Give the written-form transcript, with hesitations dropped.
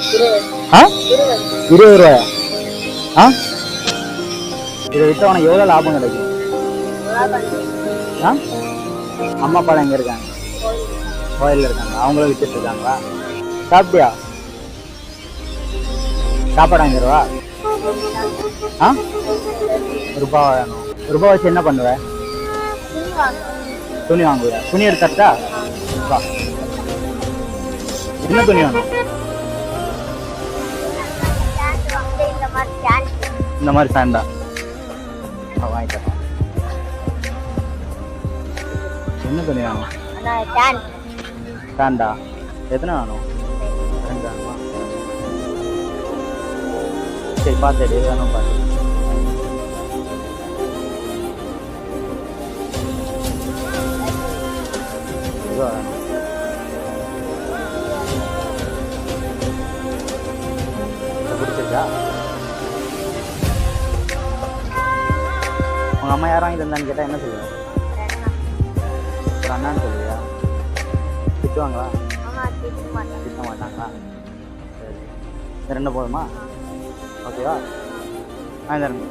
ஆ 20 ரூபாயா? ஆ இதை விட்டு உனக்கு எவ்வளோ லாபம் கிடைக்கும்? ஆ அம்மா அப்பா எங்கே இருக்காங்க? கோயிலில் இருக்காங்க. அவங்களும் வித்துட்டு இருக்காங்களா? சாப்பிட்டியா? சாப்பாடு வாங்கிடுவா? ஆ ரூபா வேணும். ரூபா வச்சு என்ன பண்ணுவ? துணி வாங்குவியா? துணி எடுத்தா வா. என்ன துணி வேணும்? இந்த மாதிரி சாண்டா வாங்கி தரேன். என்ன துணி வேணும்? சாண்டா எத்தனை வேணும்? 2 வேணுமா? சரி பார்த்து எது வேணும் பார்த்து. வேணும் பிடிச்சிருக்கா? உங்க அம்மா யாரும் வாங்கி தந்தான்னு கேட்டா என்ன சொல்லுவேன்? ஒரு அண்ணான்னு சொல்லுவியா? திட்டுவாங்களா? திட்ட மாட்டாங்களா? சரி இந்த 2 போதுமா? ஓகேவா? வாங்கி தரேன்.